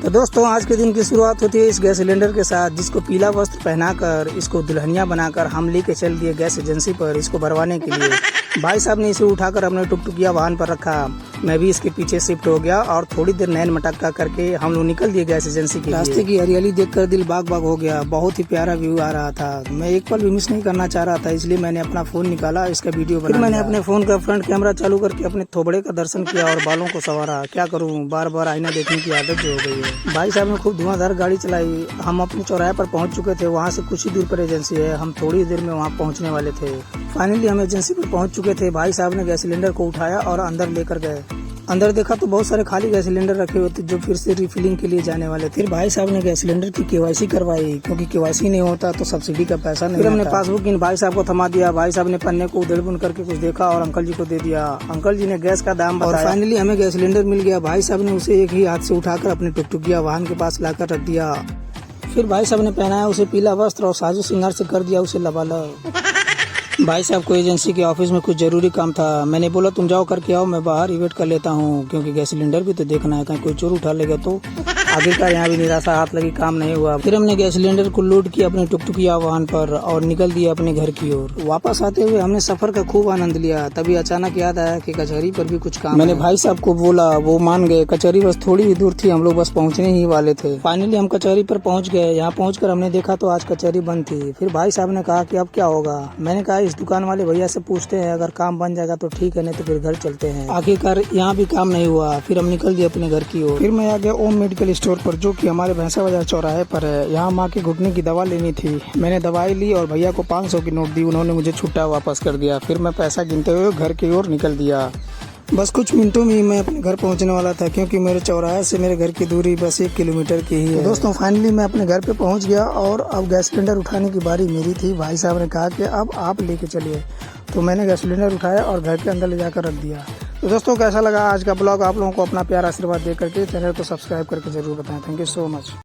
तो दोस्तों आज के दिन की शुरुआत होती है इस गैस सिलेंडर के साथ, जिसको पीला वस्त्र पहनाकर इसको दुल्हनिया बनाकर हम लेके चल दिए गैस एजेंसी पर इसको भरवाने के लिए। भाई साहब ने इसे उठाकर अपने टुकटुकिया वाहन पर रखा, मैं भी इसके पीछे शिफ्ट हो गया और थोड़ी देर नैन मटक्का करके हम लोग निकल दिए गैस एजेंसी के लिए। रास्ते की हरियाली देखकर दिल बाग बाग हो गया, बहुत ही प्यारा व्यू आ रहा था। मैं एक पल भी मिस नहीं करना चाह रहा था, इसलिए मैंने अपना फोन निकाला, इसका वीडियो बना। फिर मैंने अपने फोन का फ्रंट कैमरा चालू करके अपने थोबड़े का दर्शन किया और बालों को संवारा। क्या करूँ, बार बार आईना देखने की आदत जो हो गई है। भाई साहब ने खूब धुआंधार गाड़ी चलाई। हम अपने चौराहे पर पहुंच चुके थे, वहां से कुछ ही दूर पर एजेंसी है, हम थोड़ी देर में वहां पहुंचने वाले थे। फाइनली हम एजेंसी पर पहुंच चुके थे। भाई साहब ने गैस सिलेंडर को उठाया और अंदर लेकर गए। अंदर देखा तो बहुत सारे खाली गैस सिलेंडर रखे हुए थे जो फिर से रिफिलिंग के लिए जाने वाले थे। फिर भाई साहब ने गैस सिलेंडर की केवाईसी करवाई, क्योंकि केवाईसी नहीं होता तो सब्सिडी का पैसा नहीं। फिर हमने पासबुक इन भाई साहब को थमा दिया। भाई साहब ने पन्ने को उधेड़ बुन करके कुछ देखा और अंकल जी को दे दिया। अंकल जी ने गैस का दाम बताया। फाइनली हमें गैस सिलेंडर मिल गया। भाई साहब ने उसे एक ही हाथ से उठाकर अपने टुकटुकिया वाहन के पास लाकर रख दिया। फिर भाई साहब ने पहनाया उसे पीला वस्त्र और साजो श्रृंगार से कर दिया उसे लबालब। भाई साहब को एजेंसी के ऑफिस में कुछ जरूरी काम था। मैंने बोला तुम जाओ करके आओ, मैं बाहर ही वेट कर लेता हूँ, क्योंकि गैस सिलेंडर भी तो देखना है, कहीं कोई चोर उठा लेगा तो। आखिरकार यहाँ भी निराशा हाथ लगी, काम नहीं हुआ। फिर हमने गैस सिलेंडर को लोड किया अपने टुकटुकिया वाहन पर और निकल दिया अपने घर की ओर। वापस आते हुए हमने सफर का खूब आनंद लिया। तभी अचानक याद आया कि कचहरी पर भी कुछ काम। मैंने भाई साहब को बोला, वो मान गए। कचहरी बस थोड़ी ही दूर थी, हम लोग बस पहुँचने ही वाले थे। फाइनली हम कचहरी पर पहुँच गए। यहाँ पहुँचकर हमने देखा तो आज कचहरी बंद थी। फिर भाई साहब ने कहा कि अब क्या होगा। मैंने कहा इस दुकान वाले भैया से पूछते हैं, अगर काम बन जाएगा तो ठीक है, नहीं तो फिर घर चलते हैं। आखिरकार यहाँ भी काम नहीं हुआ। फिर हम निकल दिए अपने घर की ओर। फिर मैं आ गया ओम मेडिकल स्टोर पर, जो कि हमारे भैंसा बाजार चौराहे पर है। यहाँ माँ के घुटने की दवा लेनी थी। मैंने दवाई ली और भैया को 500 की नोट दी। उन्होंने मुझे छुट्टा वापस कर दिया। फिर मैं पैसा गिनते हुए घर की ओर निकल दिया। बस कुछ मिनटों में ही मैं अपने घर पहुंचने वाला था, क्योंकि मेरे चौराहे से मेरे घर की दूरी बस 1 किलोमीटर की ही है। दोस्तों फाइनली मैं अपने घर पे पहुंच गया और अब गैस सिलेंडर उठाने की बारी मेरी थी। भाई साहब ने कहा कि अब आप लेके चलिए, तो मैंने गैस सिलेंडर उठाया और घर के अंदर ले जाकर रख दिया। तो दोस्तों कैसा लगा आज का ब्लॉग, आप लोगों को अपना प्यारा आशीर्वाद दे करके चैनल को सब्सक्राइब करके जरूर बताएं। Thank you so much.